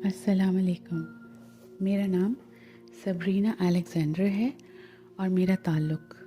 अस्सलाम वालेकुम। मेरा नाम सबरीना अलेक्जेंडर है और मेरा ताल्लुक़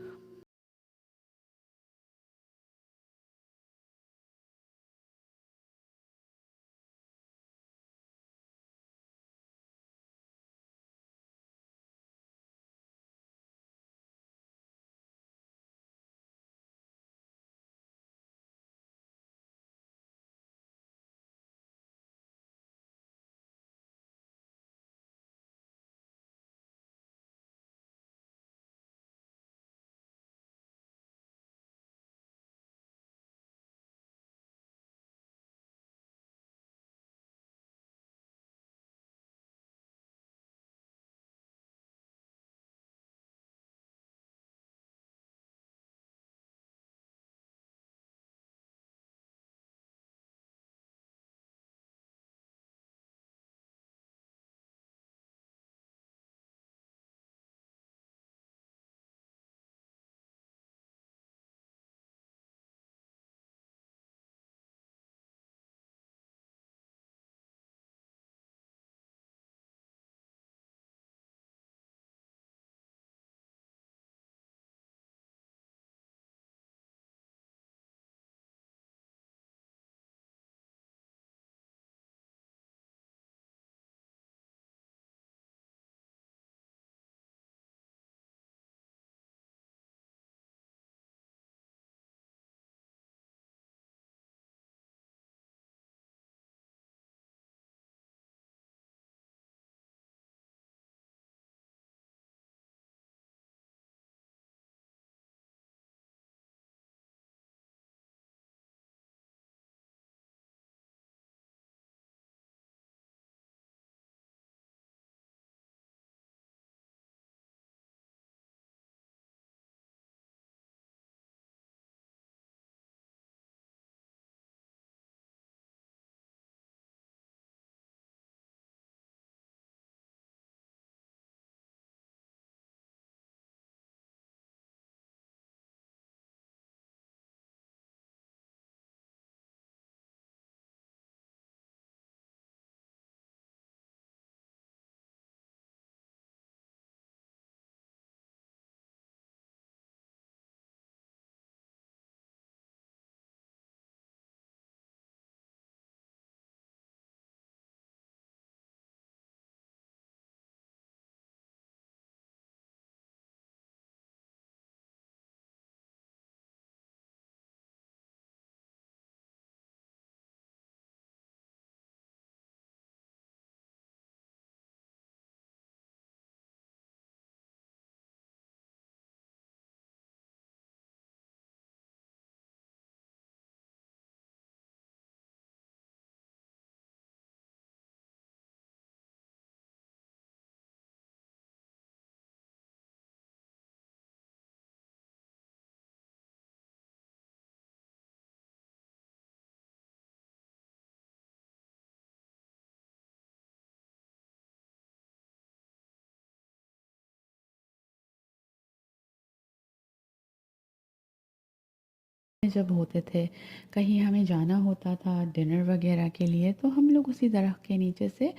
जब होते थे, कहीं हमें जाना होता था डिनर वगैरह के लिए, तो हम लोग उसी दरख्त के नीचे से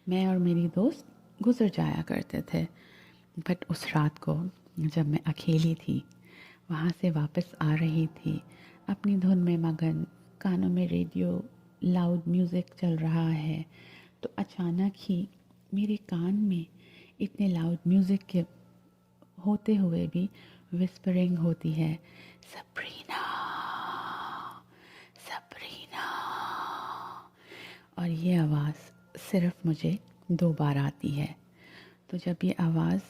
मैं और मेरी दोस्त गुज़र जाया करते थे। बट उस रात को जब मैं अकेली थी, वहाँ से वापस आ रही थी अपनी धुन में मगन, कानों में रेडियो लाउड म्यूज़िक चल रहा है, तो अचानक ही मेरे कान में इतने लाउड म्यूज़िक के होते हुए भी विस्परिंग होती है, सबरीना, सबरीना। और ये आवाज़ सिर्फ़ मुझे 2 बार आती है। तो जब ये आवाज़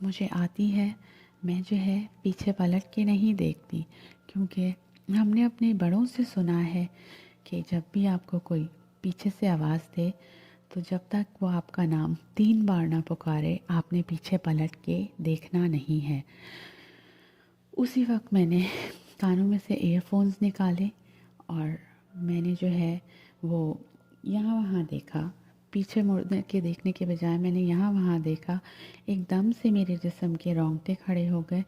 मुझे आती है, मैं जो है पीछे पलट के नहीं देखती, क्योंकि हमने अपने बड़ों से सुना है कि जब भी आपको कोई पीछे से आवाज़ दे, तो जब तक वो आपका नाम 3 बार ना पुकारे, आपने पीछे पलट के देखना नहीं है। उसी वक्त मैंने कानों में से ईयरफोन्स निकाले और मैंने जो है वो यहाँ वहाँ देखा। पीछे मुड़ के देखने के बजाय मैंने यहाँ वहाँ देखा। एकदम से मेरे जिस्म के रोंगटे खड़े हो गए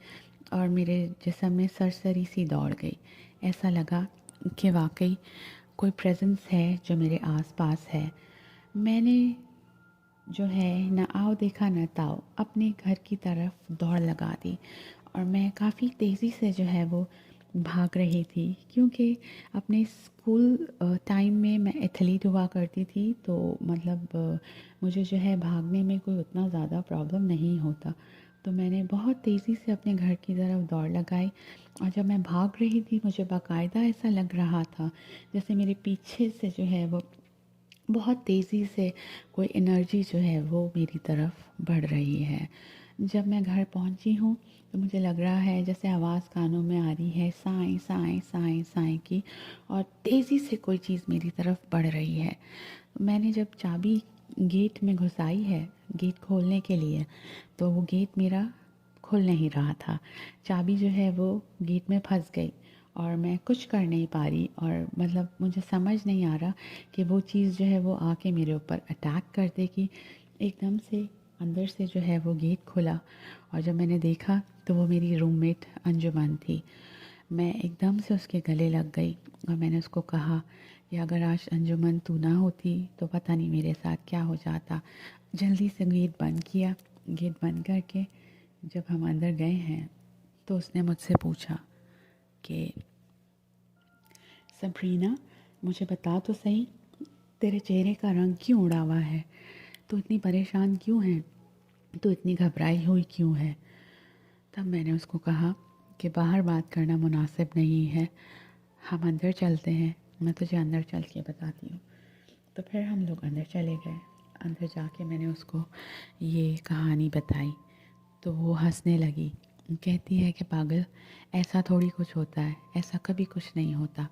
और मेरे जिस्म में सरसरी सी दौड़ गई। ऐसा लगा कि वाकई कोई प्रेजेंस है जो मेरे आसपास है। मैंने जो है ना आओ देखा ना ताओ अपने घर की तरफ दौड़ लगा दी और मैं काफ़ी तेज़ी से जो है वो भाग रही थी, क्योंकि अपने स्कूल टाइम में मैं एथलीट हुआ करती थी, तो मतलब मुझे जो है भागने में कोई उतना ज़्यादा प्रॉब्लम नहीं होता। तो मैंने बहुत तेज़ी से अपने घर की तरफ दौड़ लगाई और जब मैं भाग रही थी मुझे बाकायदा ऐसा लग रहा था जैसे मेरे पीछे से जो है वो बहुत तेज़ी से कोई एनर्जी जो है वो मेरी तरफ बढ़ रही है। जब मैं घर पहुंची हूँ तो मुझे लग रहा है जैसे आवाज़ कानों में आ रही है साएं साएं साएं साएं की, और तेज़ी से कोई चीज़ मेरी तरफ बढ़ रही है। मैंने जब चाबी गेट में घुसाई है गेट खोलने के लिए, तो वो गेट मेरा खुल नहीं रहा था। चाबी जो है वो गेट में फंस गई और मैं कुछ कर नहीं पा रही, और मतलब मुझे समझ नहीं आ रहा कि वो चीज़ जो है वो आके मेरे ऊपर अटैक कर देगी। एकदम से अंदर से जो है वो गेट खुला और जब मैंने देखा तो वो मेरी रूममेट अंजुमन थी। मैं एकदम से उसके गले लग गई और मैंने उसको कहा कि अगर आज अंजुमन तू ना होती तो पता नहीं मेरे साथ क्या हो जाता। जल्दी से गेट बंद किया। गेट बंद करके जब हम अंदर गए हैं तो उसने मुझसे पूछा कि सबरीना, मुझे बता तो सही, तेरे चेहरे का रंग क्यों उड़ा हुआ है? तू इतनी परेशान क्यों है? तू इतनी घबराई हुई क्यों है? तब मैंने उसको कहा कि बाहर बात करना मुनासिब नहीं है, हम अंदर चलते हैं, मैं तुझे अंदर चल के बताती हूँ। तो फिर हम लोग अंदर चले गए। अंदर जाके मैंने उसको ये कहानी बताई तो वो हंसने लगी। कहती है कि पागल, ऐसा थोड़ी कुछ होता है, ऐसा कभी कुछ नहीं होता।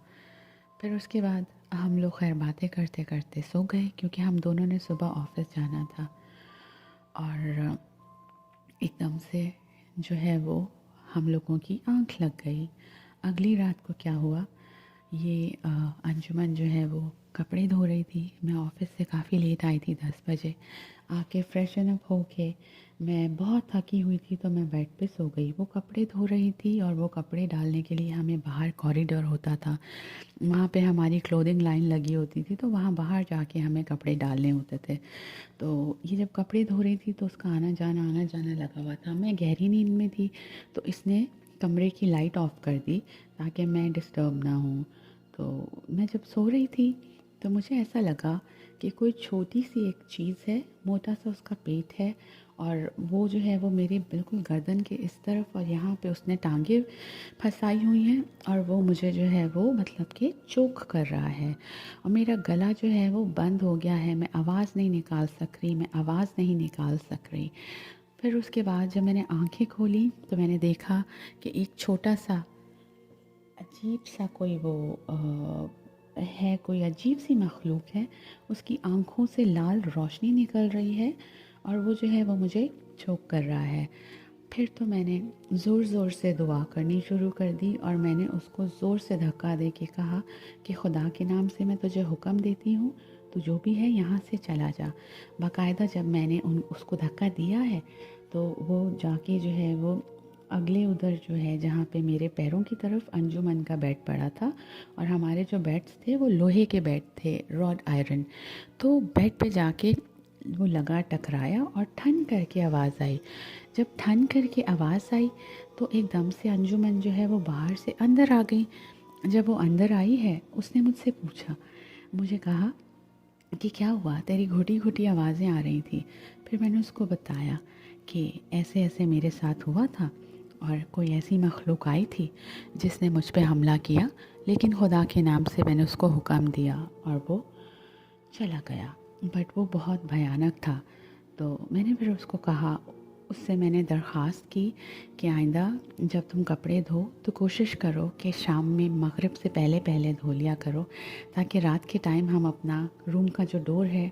फिर उसके बाद हम लोग खैर बातें करते करते सो गए, क्योंकि हम दोनों ने सुबह ऑफिस जाना था। और एकदम से जो है वो हम लोगों की आंख लग गई। अगली रात को क्या हुआ, ये अंजुमन जो है वो कपड़े धो रही थी। मैं ऑफिस से काफ़ी लेट आई थी, 10 बजे। आके फ्रेशन अप होके मैं बहुत थकी हुई थी तो मैं बेड पे सो गई। वो कपड़े धो रही थी और वो कपड़े डालने के लिए हमें बाहर कॉरिडोर होता था, वहाँ पे हमारी क्लोथिंग लाइन लगी होती थी, तो वहाँ बाहर जाके हमें कपड़े डालने होते थे। तो ये जब कपड़े धो रही थी तो उसका आना जाना लगा हुआ था। मैं गहरी नींद में थी तो इसने कमरे की लाइट ऑफ कर दी ताकि मैं डिस्टर्ब ना हूँ। तो मैं जब सो रही थी तो मुझे ऐसा लगा कि कोई छोटी सी एक चीज़ है, मोटा सा उसका पेट है, और वो जो है वो मेरे बिल्कुल गर्दन के इस तरफ और यहाँ पे उसने टांगे फंसाई हुई हैं, और वो मुझे जो है वो मतलब कि चोक कर रहा है और मेरा गला जो है वो बंद हो गया है। मैं आवाज़ नहीं निकाल सक रही, मैं आवाज़ नहीं निकाल सक रही। फिर उसके बाद जब मैंने आंखें खोली तो मैंने देखा कि एक छोटा सा अजीब सा कोई वो है, कोई अजीब सी मखलूक है। उसकी आँखों से लाल रोशनी निकल रही है और वो जो है वो मुझे चोक कर रहा है। फिर तो मैंने ज़ोर ज़ोर से दुआ करनी शुरू कर दी और मैंने उसको ज़ोर से धक्का दे के कहा कि खुदा के नाम से मैं तुझे हुक्म देती हूँ, तू जो भी है यहाँ से चला जा। बाकायदा जब मैंने उसको धक्का दिया है तो वो जाके जो है वो अगले उधर जो है जहाँ पे मेरे पैरों की तरफ अंजुमन का बेड पड़ा था, और हमारे जो बेड्स थे वो लोहे के बेड थे, रॉड आयरन। तो बेड पे जाके वो लगा टकराया और ठन करके आवाज़ आई। जब ठन करके आवाज़ आई तो एकदम से अंजुमन जो है वो बाहर से अंदर आ गई। जब वो अंदर आई है उसने मुझसे पूछा, मुझे कहा कि क्या हुआ, तेरी घुटी घुटी आवाज़ें आ रही थी। फिर मैंने उसको बताया कि ऐसे ऐसे मेरे साथ हुआ था और कोई ऐसी मखलूक आई थी जिसने मुझ पे हमला किया, लेकिन खुदा के नाम से मैंने उसको हुक्म दिया और वो चला गया। बट वो बहुत भयानक था। तो मैंने फिर उसको कहा, उससे मैंने दरख्वास्त की कि आइंदा जब तुम कपड़े धो तो कोशिश करो कि शाम में मगरिब से पहले पहले धो लिया करो, ताकि रात के टाइम हम अपना रूम का जो डोर है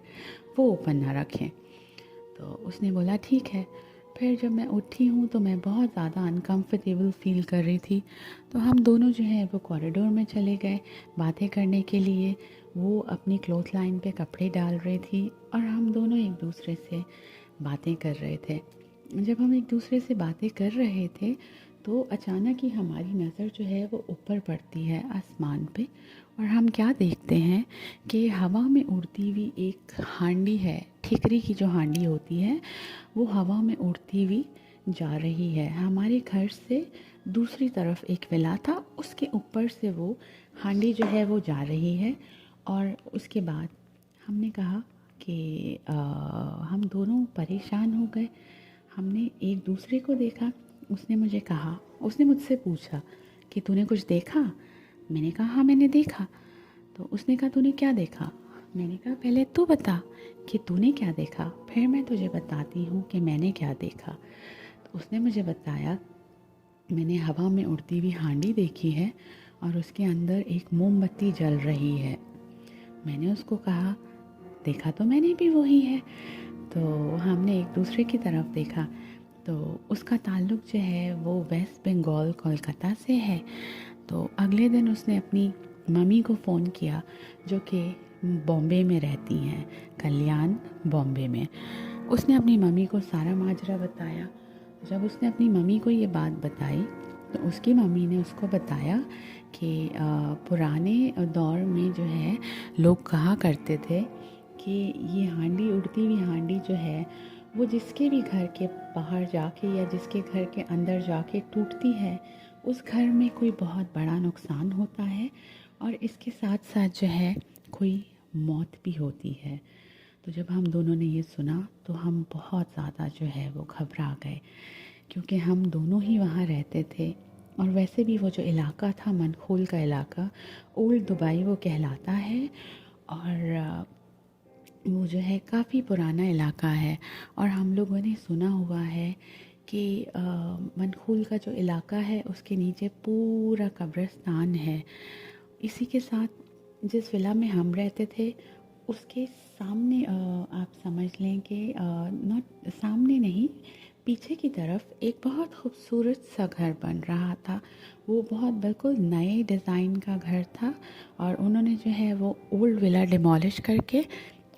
वो ओपन ना रखें। तो उसने बोला ठीक है। फिर जब मैं उठी हूँ तो मैं बहुत ज़्यादा अनकंफर्टेबल फ़ील कर रही थी। तो हम दोनों जो है वो कॉरिडोर में चले गए बातें करने के लिए। वो अपनी क्लॉथ लाइन पे कपड़े डाल रही थी और हम दोनों एक दूसरे से बातें कर रहे थे। जब हम एक दूसरे से बातें कर रहे थे तो अचानक ही हमारी नज़र जो है वो ऊपर पड़ती है आसमान पे, और हम क्या देखते हैं कि हवा में उड़ती हुई एक हांडी है, ठिकरी की जो हांडी होती है वो हवा में उड़ती हुई जा रही है। हमारे घर से दूसरी तरफ एक विला था, उसके ऊपर से वो हांडी जो है वो जा रही है। और उसके बाद हमने कहा कि हम दोनों परेशान हो गए। हमने एक दूसरे को देखा। उसने मुझे कहा, उसने मुझसे पूछा कि तूने कुछ देखा? मैंने कहा हाँ मैंने देखा। तो उसने कहा तूने क्या देखा? मैंने कहा पहले तू बता कि तूने क्या देखा, फिर मैं तुझे बताती हूँ कि मैंने क्या देखा। तो उसने मुझे बताया, मैंने हवा में उड़ती हुई हांडी देखी है और उसके अंदर एक मोमबत्ती जल रही है। मैंने उसको कहा देखा तो मैंने भी वही है। तो हमने एक दूसरे की तरफ देखा। तो उसका ताल्लुक़ जो है वो वेस्ट बंगाल कोलकाता से है। तो अगले दिन उसने अपनी मम्मी को फ़ोन किया जो कि बॉम्बे में रहती हैं, कल्याण बॉम्बे में। उसने अपनी मम्मी को सारा माजरा बताया। जब उसने अपनी मम्मी को ये बात बताई तो उसकी मम्मी ने उसको बताया कि पुराने दौर में जो है लोग कहा करते थे कि ये हांडी, उड़ती हुई हांडी जो है वो जिसके भी घर के बाहर जाके या जिसके घर के अंदर जाके टूटती है उस घर में कोई बहुत बड़ा नुकसान होता है और इसके साथ साथ जो है कोई मौत भी होती है। तो जब हम दोनों ने ये सुना तो हम बहुत ज़्यादा जो है वो घबरा गए, क्योंकि हम दोनों ही वहाँ रहते थे। और वैसे भी वो जो इलाका था, मनखोल का इलाका, ओल्ड दुबई वो कहलाता है। और वो जो है काफ़ी पुराना इलाका है। और हम लोगों ने सुना हुआ है कि मनखूल का जो इलाका है उसके नीचे पूरा कब्रिस्तान है। इसी के साथ जिस विला में हम रहते थे उसके सामने आप समझ लें कि नॉट सामने नहीं, पीछे की तरफ एक बहुत खूबसूरत सा घर बन रहा था। वो बहुत बिल्कुल नए डिज़ाइन का घर था और उन्होंने जो है वो ओल्ड विला डिमोलिश करके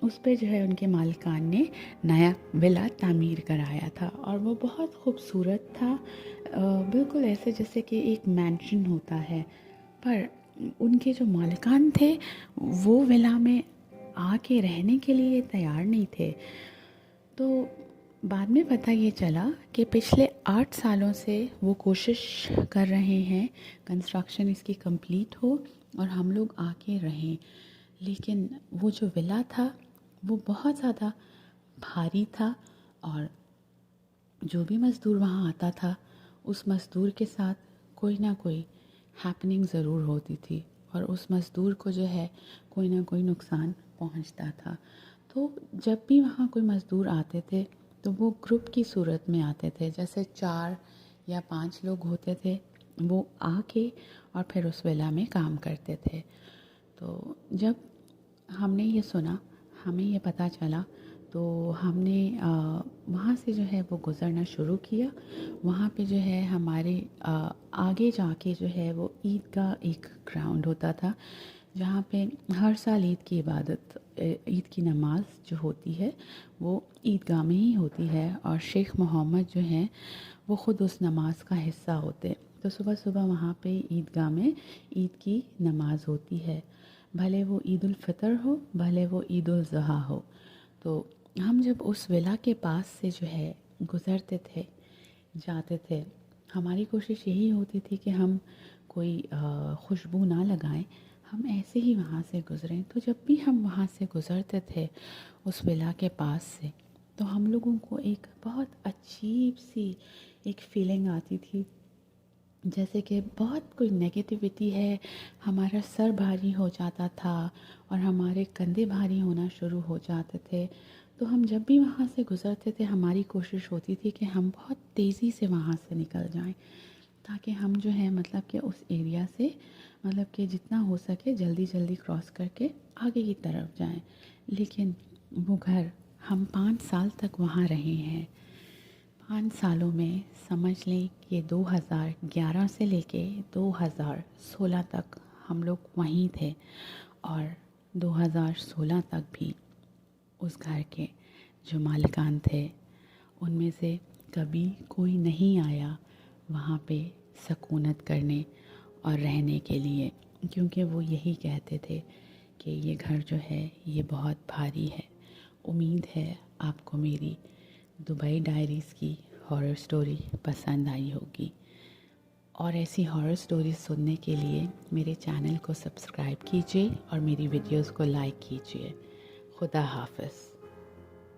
उस पे जो है उनके मालिकान ने नया विला तामीर कराया था और वो बहुत खूबसूरत था। बिल्कुल ऐसे जैसे कि एक मैंशन होता है। पर उनके जो मालिकान थे वो विला में आके रहने के लिए तैयार नहीं थे। तो बाद में पता ये चला कि पिछले 8 सालों से वो कोशिश कर रहे हैं कंस्ट्रक्शन इसकी कंप्लीट हो और हम लोग आके रहें। लेकिन वो जो विला था वो बहुत ज़्यादा भारी था और जो भी मज़दूर वहाँ आता था उस मज़दूर के साथ कोई ना कोई हैपनिंग ज़रूर होती थी और उस मज़दूर को जो है कोई ना कोई नुकसान पहुँचता था। तो जब भी वहाँ कोई मज़दूर आते थे तो वो ग्रुप की सूरत में आते थे, जैसे 4 या 5 लोग होते थे। वो आके और फिर उस विला में काम करते थे। तो जब हमने ये सुना, हमें ये पता चला, तो हमने वहाँ से जो है वो गुज़रना शुरू किया। वहाँ पे जो है हमारे आगे जाके जो है वो ईद का एक ग्राउंड होता था जहाँ पे हर साल ईद की इबादत, ईद की नमाज़ जो होती है वो ईदगाह में ही होती है और शेख मोहम्मद जो हैं वो ख़ुद उस नमाज का हिस्सा होते। तो सुबह सुबह वहाँ पे ईदगाह में ईद की नमाज़ होती है, भले वो ईद उल फ़ितर हो, भले वो ईद उल ज़ुहा हो। तो हम जब उस विला के पास से जो है गुज़रते थे, जाते थे, हमारी कोशिश यही होती थी कि हम कोई खुशबू ना लगाएं, हम ऐसे ही वहाँ से गुज़रें। तो जब भी हम वहाँ से गुज़रते थे उस विला के पास से, तो हम लोगों को एक बहुत अजीब सी एक फ़ीलिंग आती थी, जैसे कि बहुत कोई नेगेटिविटी है। हमारा सर भारी हो जाता था और हमारे कंधे भारी होना शुरू हो जाते थे। तो हम जब भी वहाँ से गुज़रते थे हमारी कोशिश होती थी कि हम बहुत तेज़ी से वहाँ से निकल जाएं, ताकि हम जो है मतलब कि उस एरिया से मतलब कि जितना हो सके जल्दी जल्दी क्रॉस करके आगे की तरफ जाएं। लेकिन वो घर, हम 5 साल तक वहाँ रहे हैं। 5 सालों में समझ लें कि 2011 से लेके 2016 तक हम लोग वहीं थे और 2016 तक भी उस घर के जो मालिकान थे उनमें से कभी कोई नहीं आया वहाँ पे सकूनत करने और रहने के लिए। क्योंकि वो यही कहते थे कि ये घर जो है ये बहुत भारी है। उम्मीद है आपको मेरी दुबई डायरीज़ की हॉरर स्टोरी पसंद आई होगी, और ऐसी हॉरर स्टोरीज सुनने के लिए मेरे चैनल को सब्सक्राइब कीजिए और मेरी वीडियोस को लाइक कीजिए। खुदा हाफ़िज़।